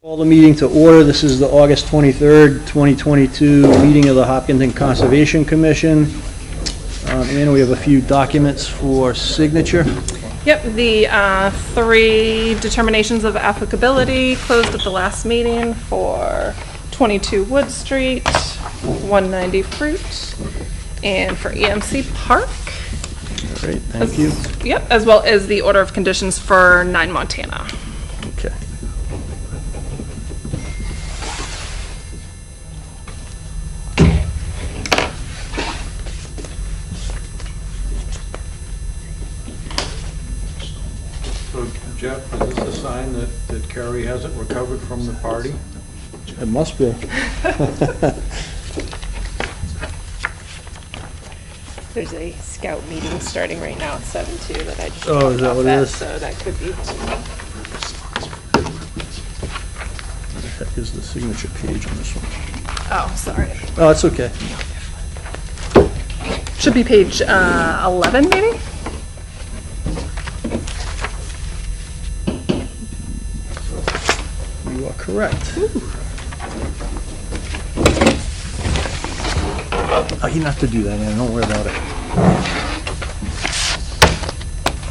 Call the meeting to order. This is the August 23rd, 2022 meeting of the Hopkinton Conservation Commission. And we have a few documents for signature. Yep, the three determinations of applicability closed at the last meeting for 22 Wood Street, 190 Fruit, and for EMC Park. All right, thank you. Yep, as well as the order of conditions for 9 Montana. Okay. So Jeff, is this a sign that Carrie hasn't recovered from the party? It must be. There's a scout meeting starting right now at 7 too that I just Oh, is that what it is? So that could be. What the heck is the signature page on this one? Oh, sorry. Oh, it's okay. Should be page 11, maybe? You are correct. Oh, you don't have to do that, Ann. Don't worry about it.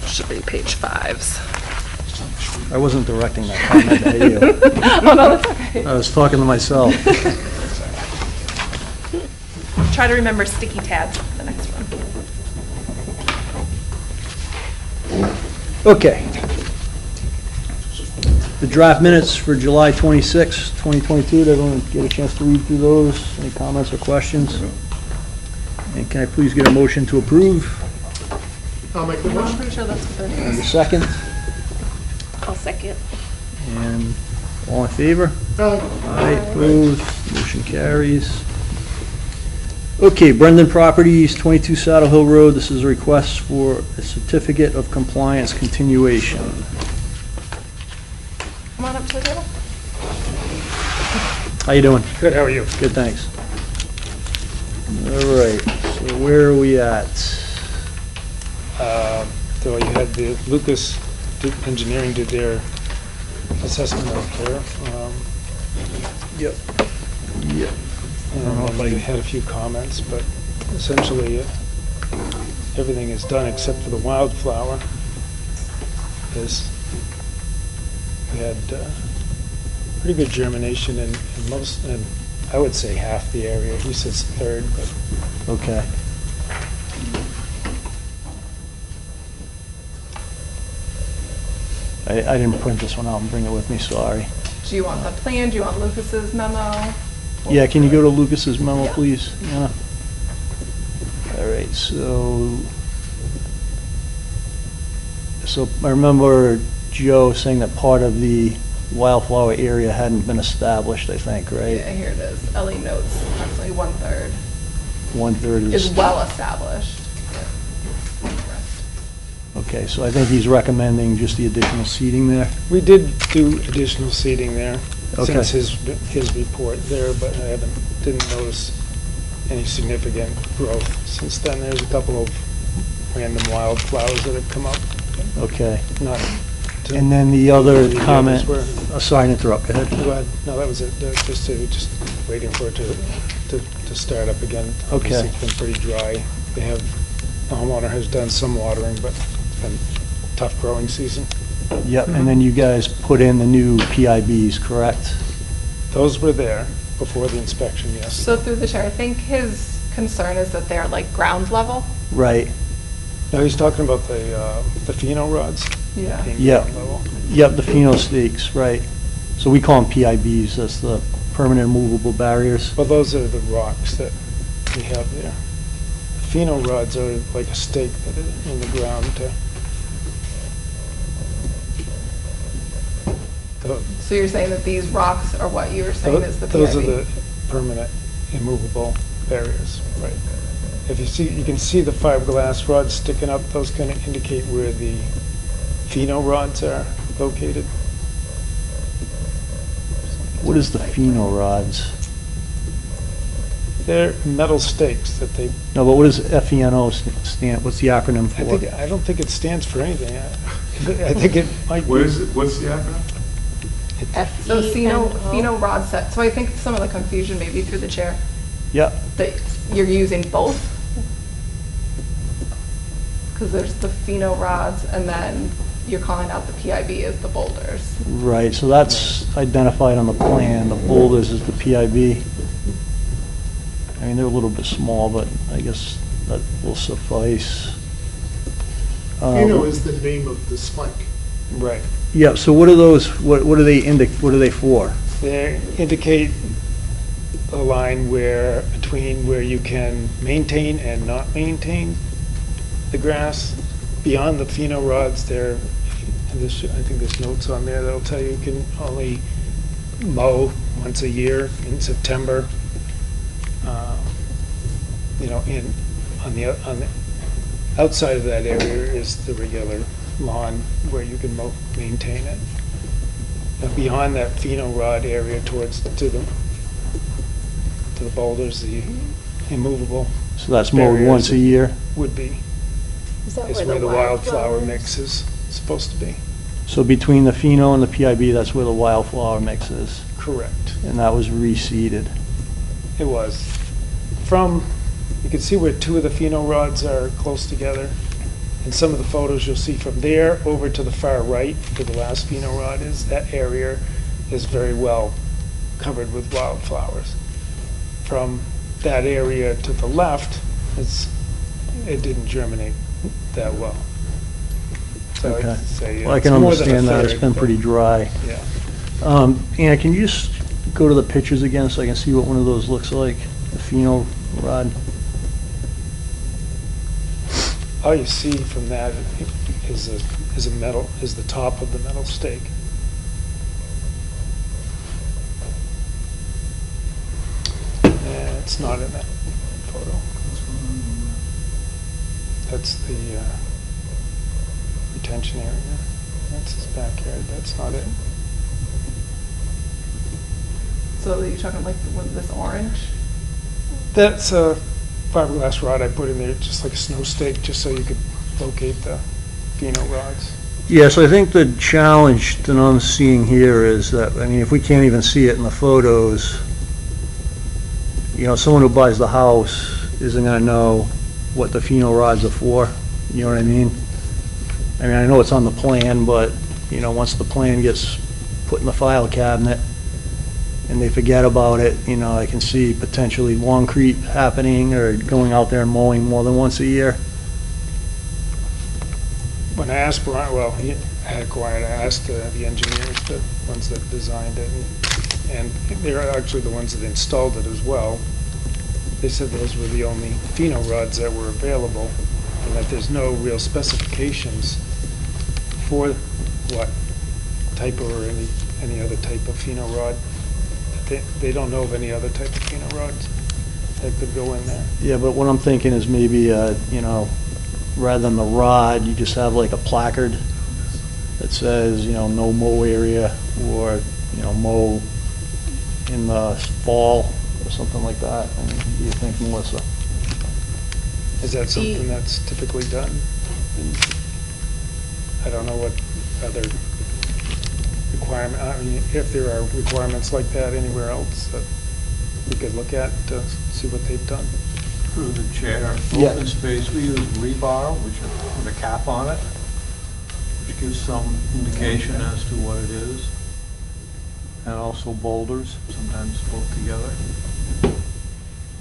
Should be page 5s. I wasn't directing that comment at you. Oh, no, that's okay. I was talking to myself. Try to remember sticky tabs for the next one. Okay. The draft minutes for July 26, 2022, did everyone get a chance to read through those? Any comments or questions? And can I please get a motion to approve? I'll make the I'm motion. pretty sure that's what their name And a is. second? I'll second. And all in favor? Aye, opposed, motion carries. Okay, Brendan Properties, 22 Saddle Hill Road, this is a request for a certificate of compliance continuation. Come on up to the table. How you doing? Good, how are you? Good, thanks. All right, so where are we at? So you had the Lucas Engineering did their assessment out there. Yep. Yep. And they had a few comments, but essentially everything is done except for the wildflower. We had pretty good germination in most, and I would say half the area. He says third, but Okay. I didn't print this one out and bring it with me, sorry. Do you want the plan? Do you want Lucas's memo? Yeah, can you go to Lucas's memo, Yeah. please? Anna? All right, so I remember Joe saying that part of the wildflower area hadn't been established, I think, right? Yeah, here it is. Ellie notes approximately 1/3 1/3 is is, well established. okay, so I think he's recommending just the additional seating there. we did do additional seating there Okay. since his report there, but I didn't notice any significant growth since then. There's a couple of random wildflowers that have come up, Okay. not. to- And then the other the others comment, were- sorry to interrupt, go ahead. Go ahead. No, that was it. Just waiting for it to start up again. Okay. Obviously, it's been pretty dry. The homeowner has done some watering, but it's been a tough growing season. Yep, and then you guys put in the new PIBs, correct? Those were there before the inspection, yes. So through the chair, I think his concern is that they're like ground level. Right. No, he's talking about the pheno rods. Yeah. being Yeah. ground level. Yep, the pheno stakes, right. So we call them PIBs, that's the permanent movable barriers. Well, those are the rocks that we have there. Pheno rods are like a stake that are in the ground to. So you're saying that these rocks are what you were saying is the PIB? Those are the permanent immovable barriers, right. If you see, you can see the fiberglass rods sticking up, those kind of indicate where the pheno rods are located. What is the pheno rods? They're metal stakes that they, No, but what does FENO stand, what's the acronym for? I don't think it stands for anything. I think it might be. What is it, what's the acronym? So F-E-N-O? pheno rod set, so I think some of the confusion maybe through the chair, Yep, that you're using both? Because there's the pheno rods, and then you're calling out the PIB as the boulders. right, so that's identified on the plan, the boulders is the PIB. I mean, they're a little bit small, but I guess that will suffice. Pheno is the name of the spike. Right. Yeah, so what are those, what do they what are they for? They indicate a line where, between where you can maintain and not maintain the grass. Beyond the pheno rods there, and this, I think there's notes on there that'll tell you can only mow once a year in September. You know, on the outside of that area is the regular lawn where you can maintain it. Now beyond that pheno rod area towards to the boulders, the immovable So that's mowed barriers once a year? would be, Is that is where where the wildflower is? mix is supposed to be. So between the pheno and the PIB, that's where the wildflower mix is, Correct. and that was reseeded. It was. From, you can see where two of the pheno rods are close together. In some of the photos, you'll see from there over to the far right, where the last pheno rod is, that area is very well covered with wildflowers. From that area to the left, it didn't germinate that well. So Okay. I'd say Well, I it's can more than a understand that, it's third, been but- pretty dry. Yeah. Anna, can you just go to the pictures again so I can see what one of those looks like, the pheno rod? All you see from that is a metal, is the top of the metal stake. It's not in that photo. That's the retention area. That's his backyard. That's not it. So you're talking like the one, this orange? That's a fiberglass rod I put in there, just like a snow stake, just so you could locate the pheno rods. Yeah, so I think the challenge that I'm seeing here is that, I mean, if we can't even see it in the photos, you know, someone who buys the house isn't gonna know what the pheno rods are for, you know what I mean? I mean, I know it's on the plan, but, you know, once the plan gets put in the file cabinet and they forget about it, you know, I can see potentially lawn creep happening or going out there and mowing more than once a year. When I asked Brian, well, he had acquired, I asked the engineers, the ones that designed it, and they're actually the ones that installed it as well. They said those were the only pheno rods that were available, and that there's no real specifications for what type or any other type of pheno rod. They don't know of any other type of pheno rods that could go in there. Yeah, but what I'm thinking is maybe, you know, rather than the rod, you just have like a placard that says, you know, no mow area, or, you know, mow in the fall, or something like that. I mean, what do you think, Melissa? Is that something that's typically done? I don't know what other requirement, I mean, if there are requirements like that anywhere else that we could look at to see what they've done. Through the chair, Yeah. open space, we use rebar, which is with a cap on it, which gives some indication as to what it is. And also boulders, sometimes both together.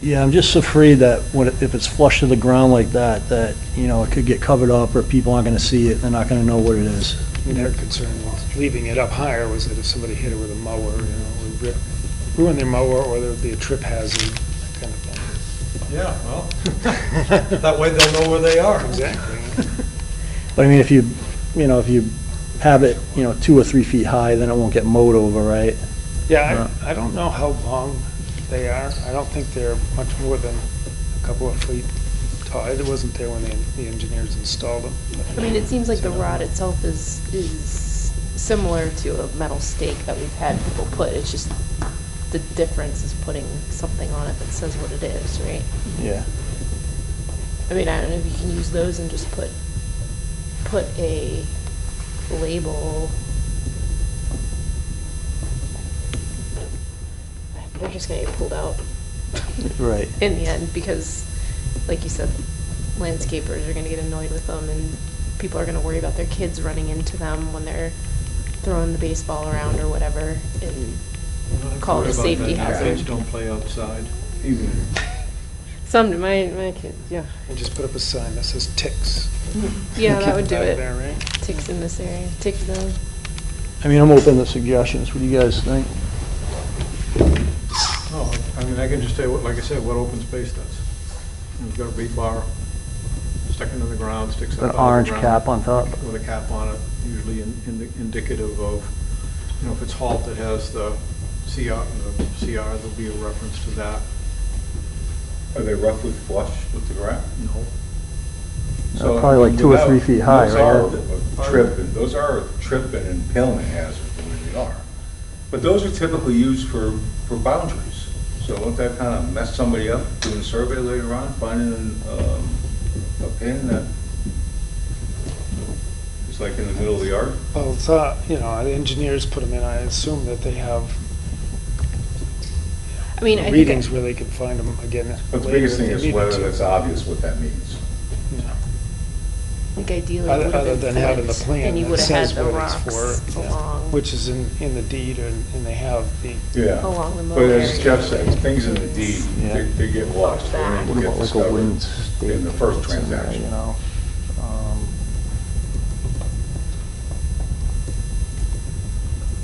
Yeah, I'm just afraid that if it's flush to the ground like that, you know, it could get covered up, or people aren't gonna see it, they're not gonna know what it is. I mean, their concern with leaving it up higher was that if somebody hit it with a mower, you know, would ruin their mower, or there would be a trip hazard, that kind of thing. Yeah, well, that way they'll know where they are. Exactly. But I mean, if you have it, you know, 2 or 3 feet high, then it won't get mowed over, right? Yeah, I don't know how long they are. I don't think they're much more than a couple of feet tall. It wasn't there when the engineers installed them. I mean, it seems like the rod itself is similar to a metal stake that we've had people put. It's just the difference is putting something on it that says what it is, right? Yeah. I mean, I don't know if you can use those and just put a label just gonna get pulled out Right. in the end, because, like you said, landscapers are gonna get annoyed with them, and people are gonna worry about their kids running into them when they're throwing the baseball around or whatever, and call it a safety hazard. Kids don't play outside. Even Some, my kids, yeah. And just put up a sign that says ticks. Yeah, that would do Out it. there, right? Ticks in this area, tick zone. I mean, I'm open to suggestions. What do you guys think? No, I mean, I can just say, like I said, what open space does. You've got a rebar sticking in the ground, sticks up out An of the orange ground cap on top? with a cap on it, usually indicative of, you know, if it's halt, it has the CR, and the CR, there'll be a reference to that. are they roughly flush with the ground? No. So, Probably like 2 or 3 feet high, those right? are tripping, those are tripping and impalement hazards, the way they are. But those are typically used for boundaries. So won't that kind of mess somebody up doing a survey later on, finding a pin that is like in the middle of the yard? Well, it's, you know, the engineers put them in, I assume that they have I mean, I think, readings where they can find them again. But the later biggest if thing they is needed whether to. it's obvious what that means. Yeah. like ideally it Other would have other been than having the flipped, plan and you that would have had says the what it's rocks for, yeah, along, which is in the deed, and they have the, Yeah. along the mow But as area. Jeff said, things in the deed, Yeah. they get lost. They don't What get about like a discovered wooden stake? in the first that's in there, transaction. You know?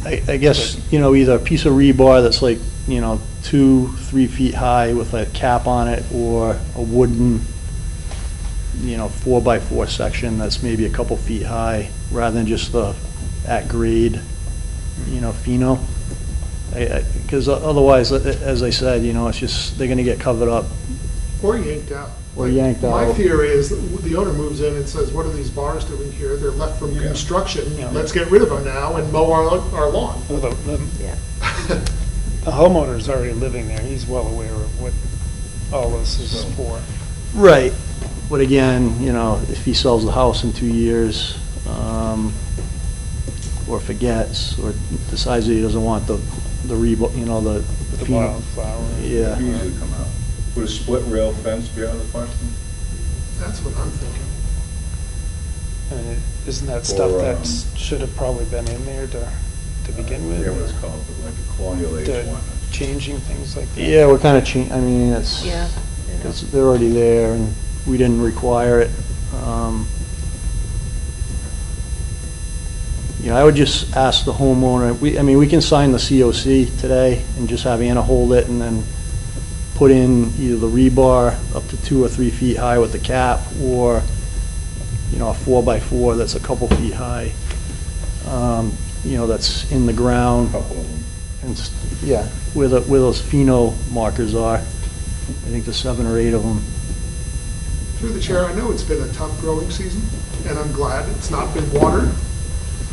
I guess, you know, either a piece of rebar that's like, you know, 2-3 feet high with a cap on it, or a wooden, you know, 4x4 section that's maybe a couple feet high, rather than just the at grade, you know, pheno. Because otherwise, as I said, you know, it's just, they're gonna get covered up. Or yanked out. Or yanked My out. theory is that the owner moves in and says, what are these bars doing here? They're left from Yeah. construction. Yeah. Let's get rid of them now and mow our lawn. well, Yeah. the homeowner's already living there, he's well aware of what all this is So- for. Right, but again, you know, if he sells the house in 2 years, or forgets, or decides that he doesn't want the rebar, you know, the The pheno- wildflower. Yeah. They usually come out. Would a split rail fence be out of the question? That's what I'm thinking. I mean, isn't that stuff Or, that should have probably been in there to begin with? Yeah, what it's called, but like a colonial age The one. changing things like that? Yeah, we're kind of I mean, it's, Yeah. I know. they're already there, and we didn't require it. You know, I would just ask the homeowner, I mean, we can sign the COC today and just have Anna hold it, and then put in either the rebar up to 2 or 3 feet high with the cap, or, you know, a 4x4 that's a couple feet high, you know, that's in the ground. Couple of them. And, yeah, where those pheno markers are. I think there's 7 or 8 of them. Through the chair, I know it's been a tough growing season, and I'm glad it's not been watered.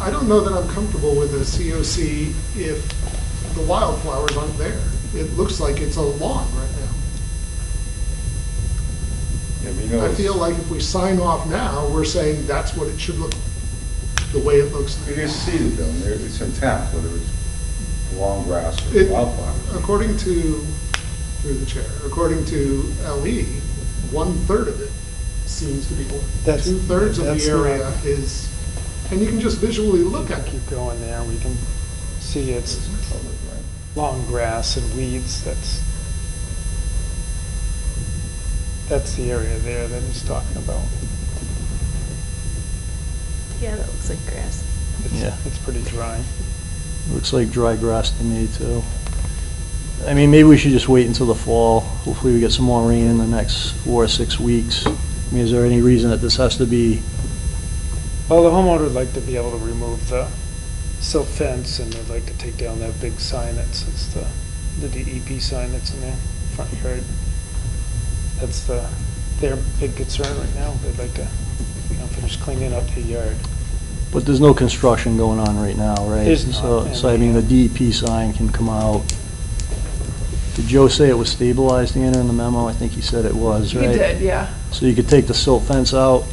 I don't know that I'm comfortable with a COC if the wildflowers aren't there. It looks like it's a lawn right Yeah, but you now. know, I feel like if we sign off now, we're saying that's what it should look like, the way it looks. you just see it though, it's intact, whether it's long grass or It- wildflower. According to, through the chair, according to LE, 1/3 of it seems to be wood. That's- 2/3 of that's the not- area is, and you can just visually look at it. Keep going there, we can see it's long grass and weeds, that's the area there that he's talking about. Yeah, that looks like grass. Yeah. It's pretty dry. Looks like dry grass to me, too. I mean, maybe we should just wait until the fall. Hopefully we get some more rain in the next 4 or 6 weeks. I mean, is there any reason that this has to be, Well, the homeowner would like to be able to remove the silt fence, and they'd like to take down that big sign it's the DEP sign that's in their front yard. That's their big concern right now. They'd like to, finish cleaning up the yard. but there's no construction going on right now, right? There's not, So I mean, the DEP sign can come out. Did Joe say it was stabilized, Anna, in the memo? I think he said it was, right? He did, yeah. So you could take the silt fence out,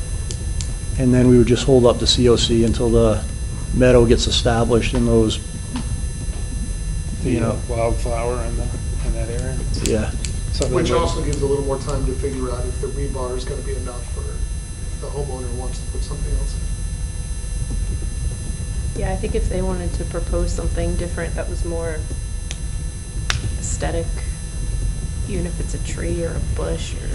and then we would just hold up the COC until the meadow gets established in those, The you know. wildflower and the that area. Yeah, So then Which we- also gives a little more time to figure out if the rebar is gonna be enough, or if the homeowner wants to put something else in. Yeah, I think if they wanted to propose something different that was more aesthetic, even if it's a tree or a bush, or,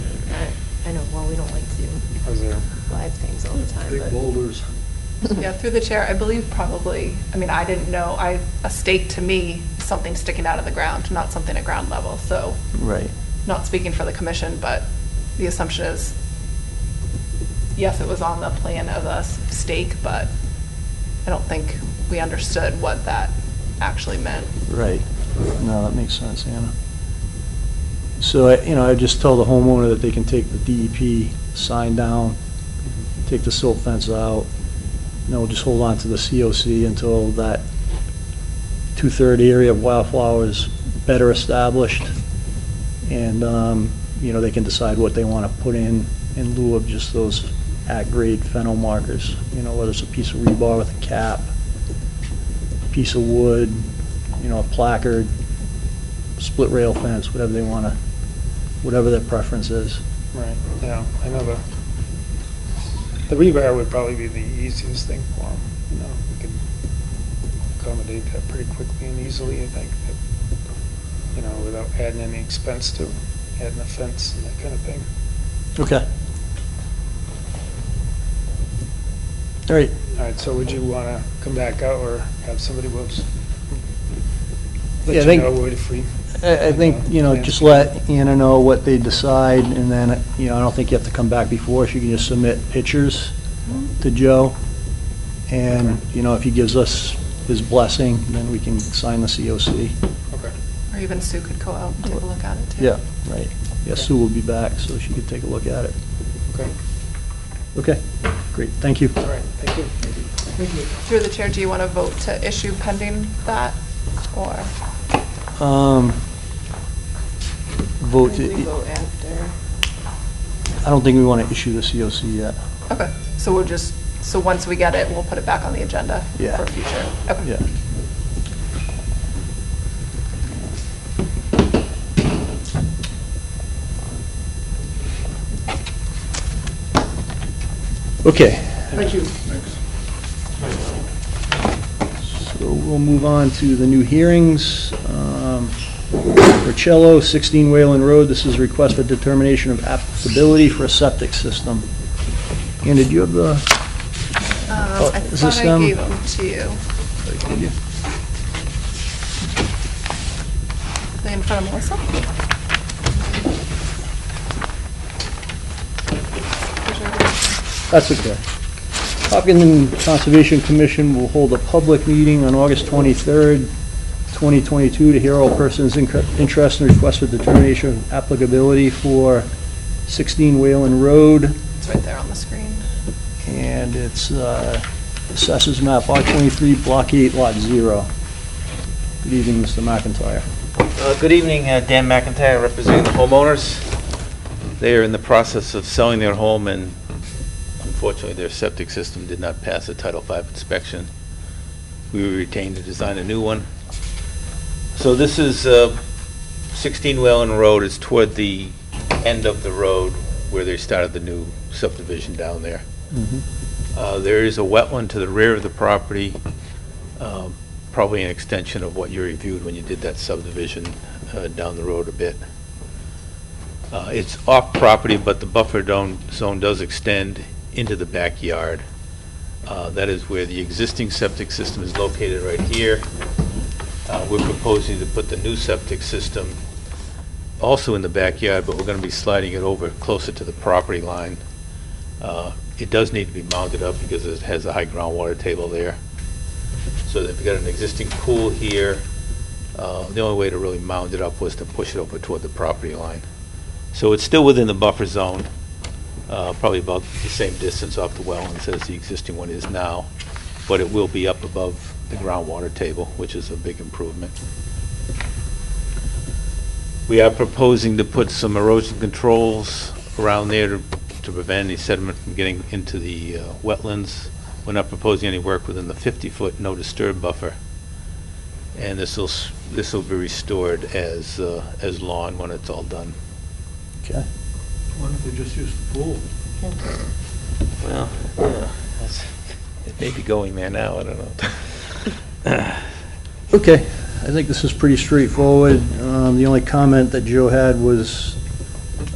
I know, well, we don't like to do Was there, live things all the time, big but. boulders. Yeah, through the chair, I believe probably, I mean, I didn't know, a stake to me, is something sticking out of the ground, not something at ground level, so, Right. not speaking for the commission, but the assumption is, yes, it was on the plan as a stake, but I don't think we understood what that actually meant. Right. No, that makes sense, Anna. So, I just tell the homeowner that they can take the DEP sign down, take the silt fence out. We'll just hold on to the COC until that 2/3 area of wildflower is better established. And, they can decide what they want to put in lieu of just those at-grade fennel markers. Whether it's a piece of rebar with a cap, piece of wood, a placard, split rail fence, whatever they want to, whatever their preference is. right, yeah, I know the rebar would probably be the easiest thing for them. We could accommodate that pretty quickly and easily, I think, without adding any expense to adding a fence and that kind of thing. Okay. All right. All right, so would you want to come back out or have somebody else Yeah, I let you think- know if we? I think, just let Anna know what they decide, and then, I don't think you have to come back before. She can just submit pictures to Joe. And, if he gives us his blessing, then we can sign the COC. Okay. Or even Sue could go out and take a look at it, too. Yeah, right. Yeah, Sue will be back, so she could take a look at it. Okay, Okay, great, thank you. all right, thank you. Thank you. Through the chair, do you want to vote to issue pending that, or? Vote, We vote after. I don't think we want to issue the COC yet. Okay, so so once we get it, we'll put it back on the agenda Yeah. for future. Okay. Yeah. Okay, Thank you. so we'll move on to the new hearings. Richello, 16 Wayland Road, this is a request for determination of applicability for a septic system. Anna, did you have the? I is thought this I them? gave them to you. Did you? Are they in front of Melissa? That's okay. Hopkins Conservation Commission will hold a public meeting on August 23rd, 2022 to hear all persons interested in request for determination of applicability for 16 Wayland Road, It's right there on the screen. and it's Assessors Map R23, Block 8, Lot 0. Good evening, Mr. McIntyre. Good evening, Dan McIntyre, representing the homeowners. They are in the process of selling their home, and unfortunately, their septic system did not pass a Title V inspection. We were retained to design a new one. So this is 16 Wayland Road. It's toward the end of the road where they started the new subdivision down there. There is a wetland to the rear of the property, probably an extension of what you reviewed when you did that subdivision down the road a bit. It's off property, but the buffer zone does extend into the backyard. That is where the existing septic system is located, right here. We're proposing to put the new septic system also in the backyard, but we're going to be sliding it over closer to the property line. It does need to be mounted up because it has a high groundwater table there. So they've got an existing pool here. The only way to really mount it up was to push it over toward the property line. So it's still within the buffer zone, probably about the same distance off the wetlands as the existing one is now, but it will be up above the groundwater table, which is a big improvement. We are proposing to put some erosion controls around there to prevent any sediment from getting into the wetlands. We're not proposing any work within the 50-foot no disturb buffer. And this will this will be restored as lawn when it's all done. Okay. What if they just use the pool? Well, yeah, it may be going there now, I don't know. Okay, I think this is pretty straightforward. The only comment that Joe had was,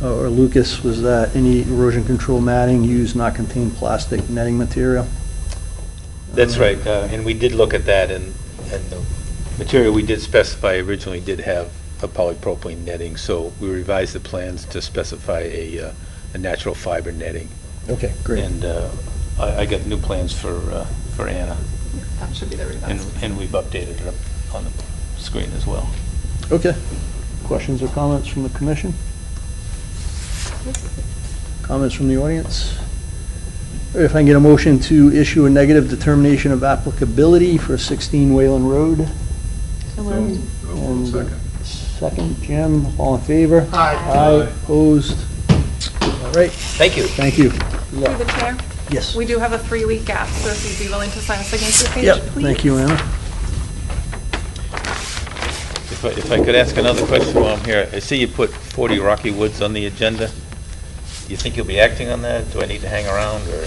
or Lucas, was that any erosion control matting used not contain plastic netting material. That's right, and we did look at that, and the material we did specify originally did have a polypropylene netting, so we revised the plans to specify a natural fiber netting. Okay, great. And I got new plans for Anna, That should be the revised. and we've updated it up on the screen as well. Okay. Questions or comments from the commission? Comments from the audience? If I can get a motion to issue a negative determination of applicability for 16 Wayland Road. And second, Jim, all in favor? Aye, opposed? All right, Thank you. thank you. Through the chair, Yes. we do have a 3-week gap, so if you'd be willing to sign a signature page, Yep, please. thank you, Anna. If I could ask another question while I'm here, I see you put 40 Rocky Woods on the agenda. Do you think you'll be acting on that? Do I need to hang around, or?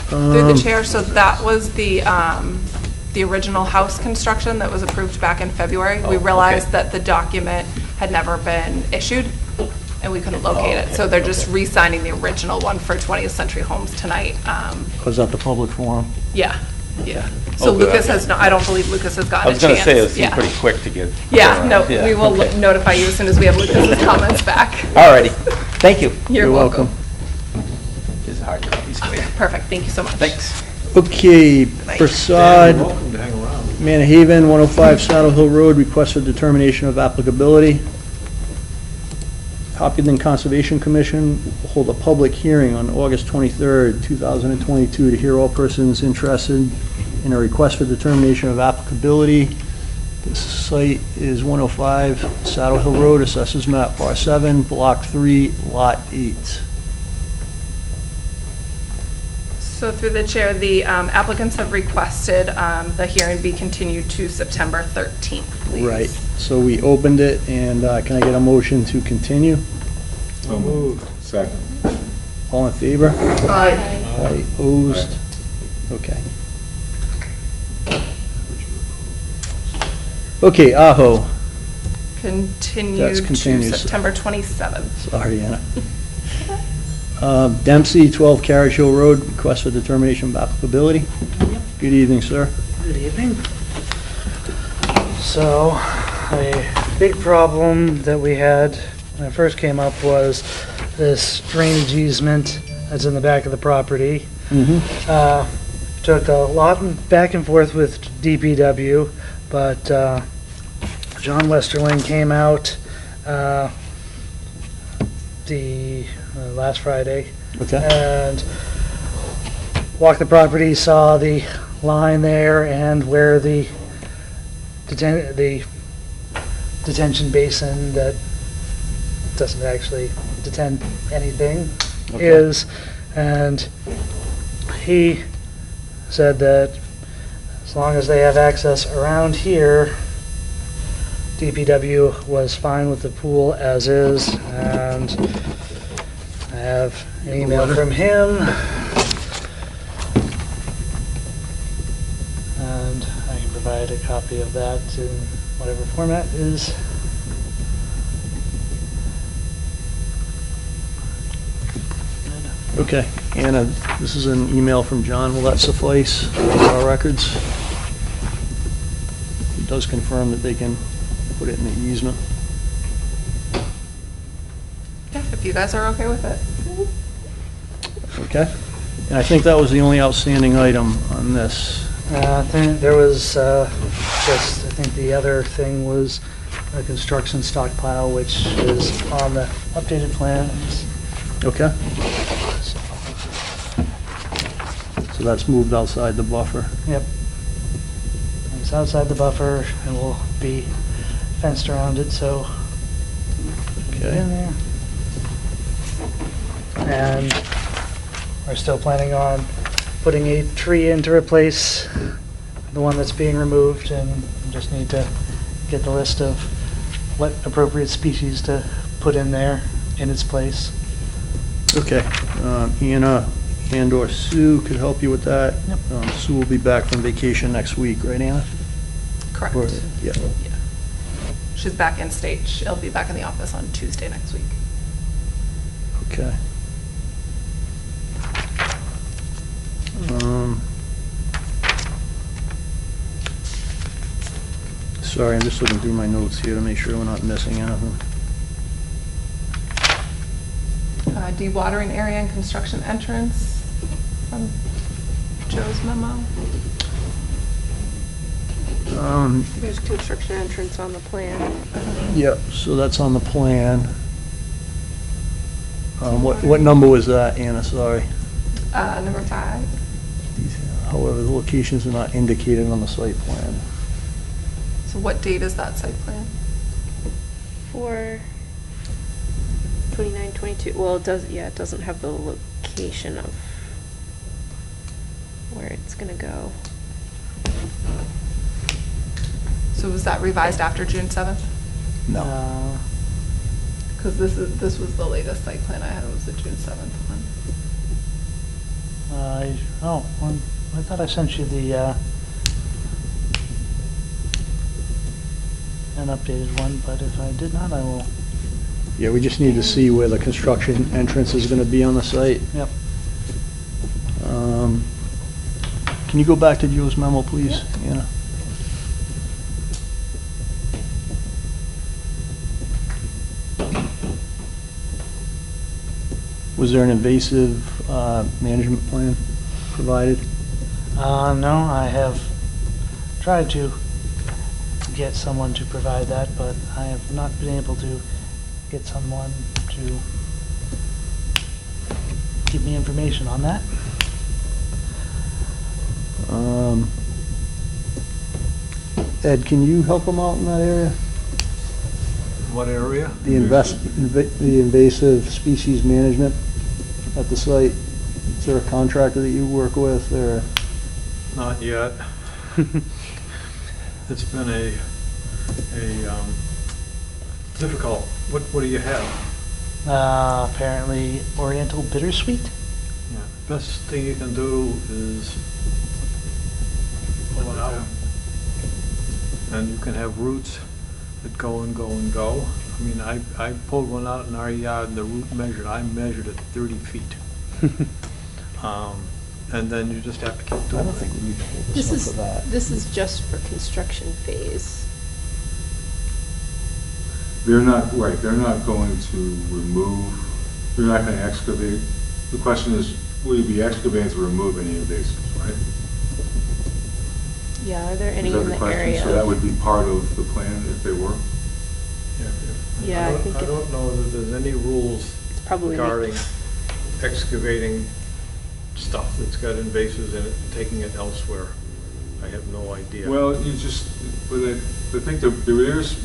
Through the chair, so that was the original house construction that was approved back in February. We Oh, realized okay. that the document had never been issued, and we couldn't locate it. So they're just re-signing the original one for 20th Century Homes tonight. Was that the public forum? Yeah, yeah. So Oh, good. Lucas has, I don't believe Lucas has I gotten a was chance. going to say, it seemed Yeah. pretty quick to get. Yeah, no, Yeah, we will okay. notify you as soon as we have Lucas's comments back. All righty, thank you. You're welcome. This is hard copies, great. Perfect, thank you so much. Thanks. Okay, Dan, Prasad, you're welcome to hang around. Manhaven, 105 Saddle Hill Road, request for determination of applicability. Hopkinton Conservation Commission will hold a public hearing on August 23rd, 2022, to hear all persons interested in a request for determination of applicability. This site is 105 Saddle Hill Road, Assessors Map R7, Block 3, Lot 8. So through the chair, the applicants have requested the hearing be continued to September 13th, please. Right, so we opened it, and can I get a motion to continue? So moved. Second. All in favor? Aye. Aye, opposed? Okay. Okay, Aho, Continued That's to continued. September 27th. sorry, Anna. Dempsey, 12 Carriage Hill Road, request for determination of applicability. Good evening, sir. Good evening. So, a big problem that we had when it first came up was this drainage easement that's in the back of the property. Took a lot back and forth with DPW, but John Westerling came out the last Friday Okay, and walked the property, saw the line there and where the detention basin that doesn't actually detain anything Okay. is, and he said that as long as they have access around here, DPW was fine with the pool as is, and I have an email from him. And I can provide a copy of that in whatever format is. okay. Anna, this is an email from John, will that suffice for our records? He does confirm that they can put it in the easement. Yeah, if you guys are okay with it. Okay? And I think that was the only outstanding item on this. I think there was just, I think the other thing was a construction stockpile, which is on the updated plans. Okay? So that's moved outside the buffer. Yep. It's outside the buffer and will be fenced around it, so get in Okay? there. And we're still planning on putting a tree in to replace the one that's being removed, and we just need to get the list of what appropriate species to put in there in its place. Okay, Anna and/or Sue could help you with that. Yep. Sue will be back from vacation next week, right, Anna? Correct. Or- Yeah. She's back in state. She'll be back in the office on Tuesday next week. Okay. Sorry, I'm just looking through my notes here to make sure we're not missing anything. Dewatering area and construction entrance from Joe's memo. There's construction entrance on the plan. Yep, so that's on the plan. What number was that, Anna, sorry? Number 5. However, the locations are not indicated on the site plan. So what date is that site plan? For 2922, well, it does, yeah, it doesn't have the location of where it's gonna go. So was that revised after June 7th? No. Because this was the latest site plan I had, was the June 7th one. I thought I sent you the, an updated one, but if I did not, I will. Yeah, we just need to see where the construction entrance is gonna be on the site. Yep. Can you go back to Joe's memo, please, Anna? Was there an invasive management plan provided? No, I have tried to get someone to provide that, but I have not been able to get someone to give me information on that. Ed, can you help them out in that area? What area? The invasive species management at the site? Is there a contractor that you work with, or? Not yet. It's been a difficult, what do you have? Apparently Oriental bittersweet. Yeah, best thing you can do is pull it out. And you can have roots that go and go and go. I mean, I pulled one out in our yard and the root I measured it 30 feet. And then you just have to keep doing I it. don't think we need to hold This this up for that. this is just for construction phase. They're not, right, they're not going to remove, they're not going to excavate. The question is, will you be excavating to remove any invasives, right? Yeah, are there any Is that in the the question? area? So that would be part of the plan if they were? Yeah, I think I don't know that there's any rules It's probably regarding excavating stuff that's got invasives in it and taking it elsewhere. I have no idea. Well, you just, but I think there is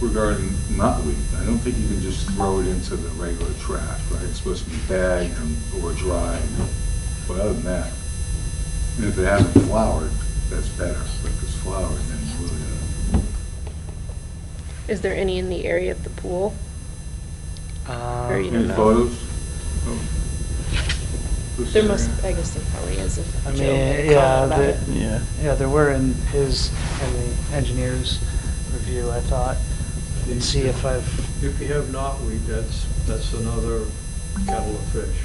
regarding knotweed. I don't think you can just throw it into the regular trash, right? It's supposed to be bagged or dried. But other than that, and if it hasn't flowered, that's better. But if it's flowered, then it's really, Is there any in the area of the pool? Or you don't any know? photos? Oh. There must, I guess there probably is if I mean, Joe made a yeah, comment about it. Yeah. there were in the engineer's review, I thought. And see if I've, If you have knotweed, that's another kettle of fish.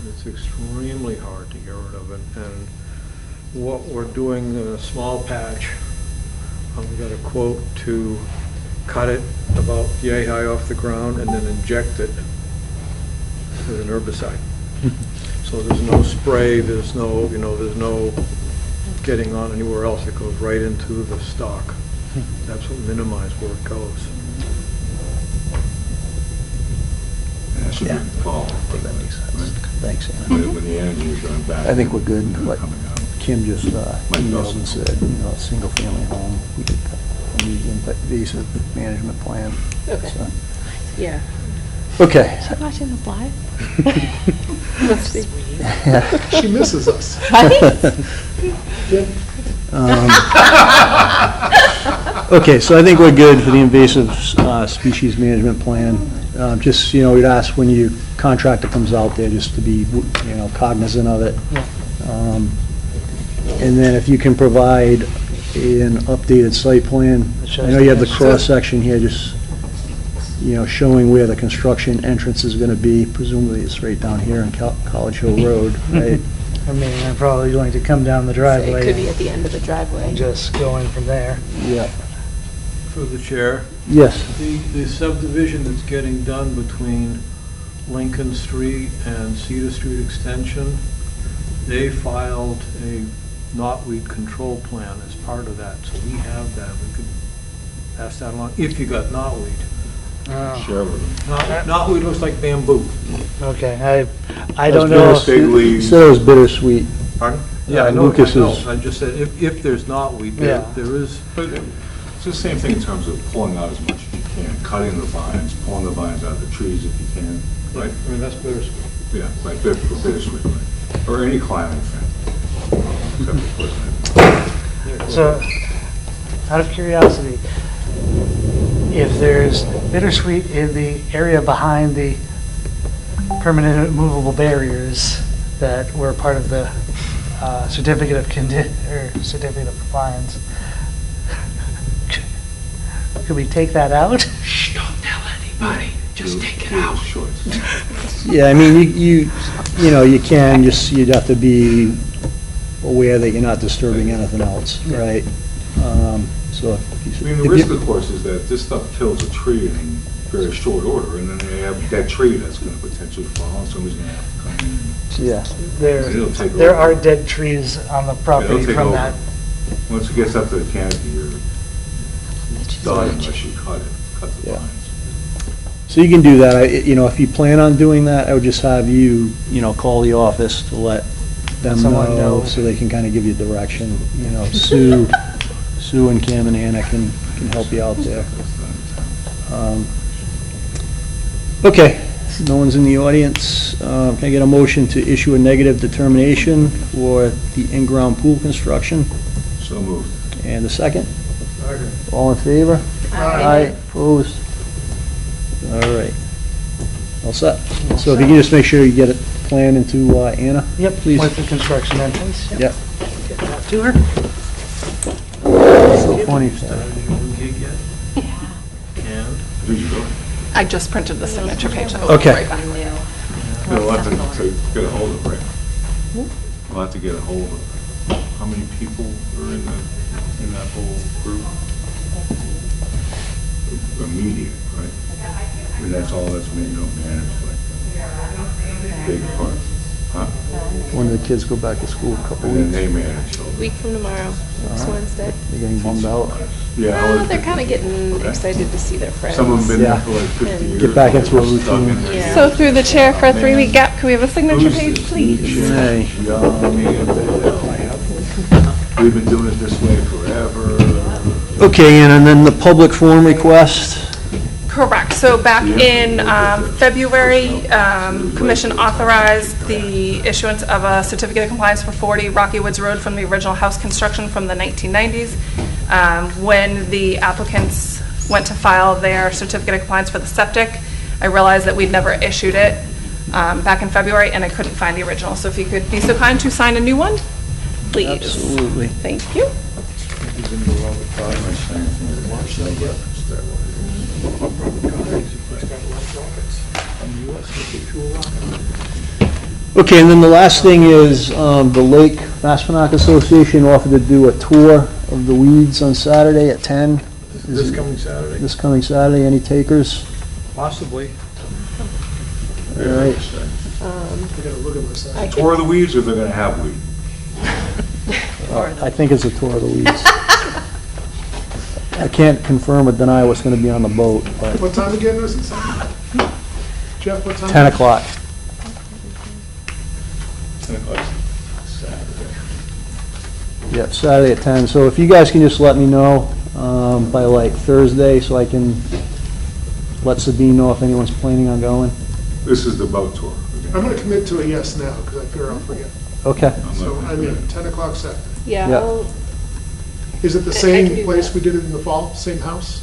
It's extremely hard to get rid of it, and what we're doing in a small patch, we got a quote to cut it about yay high off the ground and then inject it with an herbicide. So there's no spray, there's no getting on anywhere else. It goes right into the stock. That's what minimize where it goes. That should be in the fall. That makes sense. Right? Thanks, Anna. When the energy is going back. I think we're good. What Coming out. Kim just emailed and said, a single-family home, we could cut the invasive management plan. Okay. So, Yeah. okay. Is she watching this live? Must be. She misses us. Right? Okay, so I think we're good for the invasive species management plan. Just, we'd ask when your contractor comes out there, just to be, cognizant of it. And then if you can provide an updated site plan. I know you have the cross-section here, just, showing where the construction entrance is going to be. Presumably it's right down here on College Hill Road, right? I mean, I'm probably going to come down the So driveway. it could be at the end of the driveway. And just going from there. Yeah. Through the chair, Yes. the subdivision that's getting done between Lincoln Street and Cedar Street Extension, they filed a knotweed control plan as part of that, so we have that. We could pass that along, if you got knotweed. Oh, Share with them. Knotweed looks like bamboo. okay, I don't know. That's big You leaves. said it was bittersweet. Pardon? Yeah, I know, Lucas is- I just said, if there's knotweed, Yeah. there is, But it's the same thing in terms of pulling out as much as you can, cutting the vines, pulling the vines out of the trees if you can, right? I mean, that's bittersweet. Yeah, like for bittersweet, right? Or any climbing thing. Except for poison. So, out of curiosity, if there's bittersweet in the area behind the permanent movable barriers that were part of the certificate of certificate of compliance, could we take that out? Shh, don't tell anybody, just take it out. Yeah, I mean, you can, you'd have to be aware that you're not disturbing anything else, right? So if I mean, the risk, of course, is that this stuff kills a tree in very short order, and then they have that tree that's going to potentially fall, and somebody's going to have to come in. Yeah. It'll take There over. are dead trees on the property It'll take from over. that. Once it gets up to the canopy, you're done unless you cut the Yeah. vines. So you can do that. If you plan on doing that, I would just have you, call the office to let them Someone know, know. so they can kind of give you direction. Sue and Cam and Anna can help you out there. Okay, no one's in the audience. Can I get a motion to issue a negative determination for the in-ground pool construction? So moved. And a second? All in favor? Aye. Opposed? All right. All set. So if you can just make sure you get it planned into Anna? Yep, Please. with the construction entrance. Yep. Get that to her. So funny. Started a new gig yet? And Did you go? I just printed the signature page. I'll Okay. right back. We'll have to get a hold of Rick. We'll have to get a hold of, how many people are in that whole group? Immediate, right? I mean, that's all that's managed like big part. Huh? When the kids go back to school, a couple And then weeks, they manage all Week from tomorrow, next Wednesday. they're getting bummed out. Yeah. Well, they're kind of getting Okay. excited to see their friends. Some of them been there Yeah. for like 50 years. Get back into a They're stuck in routine. there. Yeah. So through the chair for a 3-week gap, can we have a signature Who's page, this please? new Hey. chick? Young and we've been doing it this way forever. Okay, and then the public forum request. Correct. So back in February, Commission authorized the issuance of a certificate of compliance for 40 Rocky Woods Road from the original house construction from the 1990s. When the applicants went to file their certificate of compliance for the septic, I realized that we'd never issued it back in February, and I couldn't find the original. So if you could be so kind to sign a new one, please. Absolutely. Thank you. Okay, and then the last thing is, the Lake Maspinock Association offered to do a tour of the weeds on Saturday at 10. this coming Saturday, This coming Saturday, any takers? possibly. All right. I gotta look at my side. Tour of the weeds, or they're gonna have weed? I think it's a tour of the weeds. I can't confirm or deny what's gonna be on the boat, but What time again was it? Jeff, what time? 10 o'clock. Saturday. Yeah, Saturday at 10. So if you guys can just let me know by like Thursday, so I can let Sabine know if anyone's planning on going. This is the boat tour. I'm gonna commit to a yes now, because I fear I'll forget. Okay. I'm So, not I gonna mean, do 10 o'clock Saturday. Yeah. Yeah. Is it the I can same do place that. we did it in the fall, same house?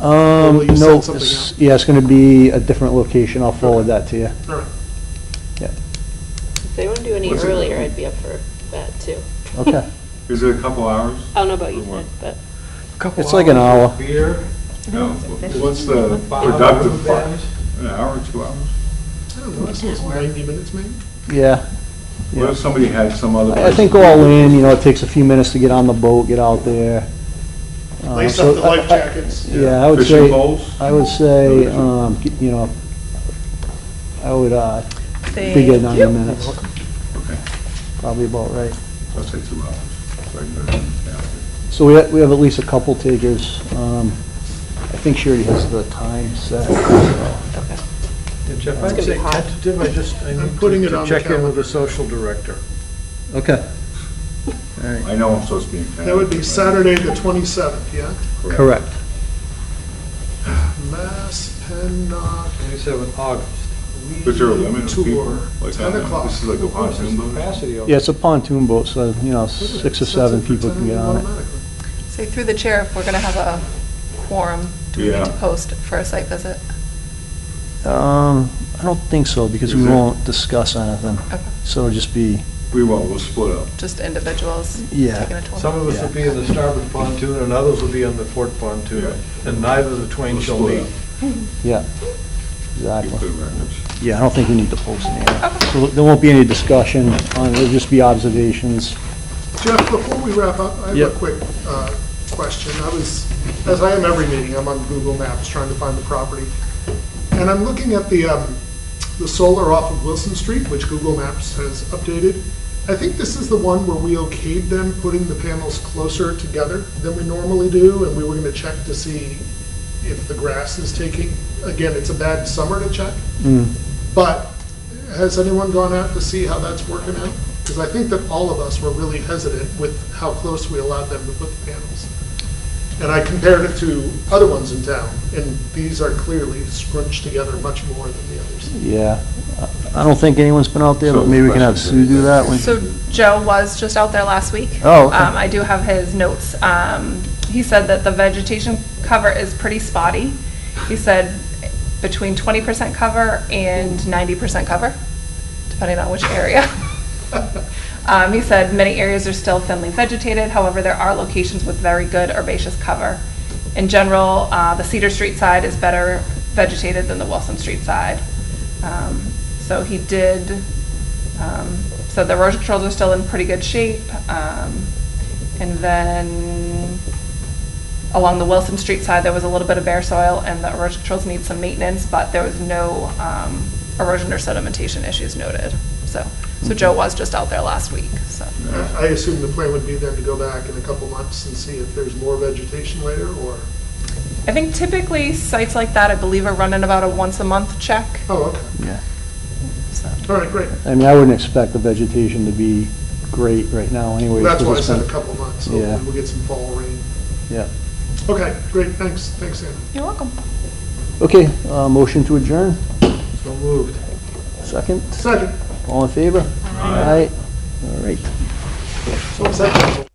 will you No, send something out? yeah, it's gonna be a different location. I'll forward that to you. All right. If they want to do any What's it earlier, called? I'd be up for that too. Okay. Is it a couple hours? I don't know about you, Ted, but It's like an hour. Beer, No. What's the productive part? An hour, 2 hours? I don't know, it's 90 minutes maybe? Yeah. What if somebody had some other? I think all in, it takes a few minutes to get on the boat, get out there. Lace So up the life jackets. Yeah, I would Fishing say, poles? I would say, I would, figure 90 minutes. Okay, Probably about right. so I'll say 2 hours. So I can go down, yeah. So we have at least a couple takers. I think she already has the time set. so. and Jeff, It's I'd gonna say be hot. tentative, I I'm need putting it to on the check in with calendar. the social director. Okay. All right. I know I'm supposed to be in town. That would be Saturday, the 27th, yeah? Correct. Maspinock 27 August. Is there a limit of people? Tour, Like 10 how- o'clock. This is like a pontoon boat? Capacity of. Yeah, it's a pontoon boat, so, 6 or 7 people can get on it. Say through the chair, if we're going to have a quorum, do we need Yeah. to post for a site visit? I don't think so, because we Is it? won't discuss anything. Okay. So it'll just be, We won't, we'll split up. Just individuals Yeah. taking a tour? Some of us will be in the starboard pontoon, and others will be on the port pontoon, and neither of the twain We'll shall split meet. up. yeah, Keep exactly. clear records. Yeah, I don't think we need to post anything. Okay. So there won't be any discussion, it'll just be observations. Jeff, before we wrap up, I have a Yep. quick question. As I am every meeting, I'm on Google Maps trying to find the property. And I'm looking at the solar off of Wilson Street, which Google Maps has updated. I think this is the one where we okayed them putting the panels closer together than we normally do, and we were gonna check to see if the grass is taking, again, it's a bad summer to check, but has anyone gone out to see how that's working out? Because I think that all of us were really hesitant with how close we allowed them to put the panels. And I compared it to other ones in town, and these are clearly scrunched together much more than the others. Yeah, I don't think anyone's been out there, but So maybe we can have questions? Sue do that. when- So Joe was just out there last week. Oh, okay. I do have his notes. He said that the vegetation cover is pretty spotty. He said between 20% cover and 90% cover, depending on which area. He said many areas are still thinly vegetated, however, there are locations with very good herbaceous cover. In general, the Cedar Street side is better vegetated than the Wilson Street side. So he did, so the erosion controls are still in pretty good shape. And then along the Wilson Street side, there was a little bit of bare soil, and the erosion controls need some maintenance, but there was no erosion or sedimentation issues noted. So Joe was just out there last week, so. I assume the plan would be then to go back in a couple months and see if there's more vegetation later, or, I think typically sites like that, I believe, are running about a once-a-month check. oh, okay. Yeah, So. All right, great. I mean, I wouldn't expect the vegetation to be great right now anyway. That's why I because said a it's been- couple months, Yeah. hopefully we'll get some fall rain. Yeah. Okay, great, thanks, Anna. You're welcome. Okay, motion to adjourn, So moved. second, Second. all in favor? Aye. All right. So second.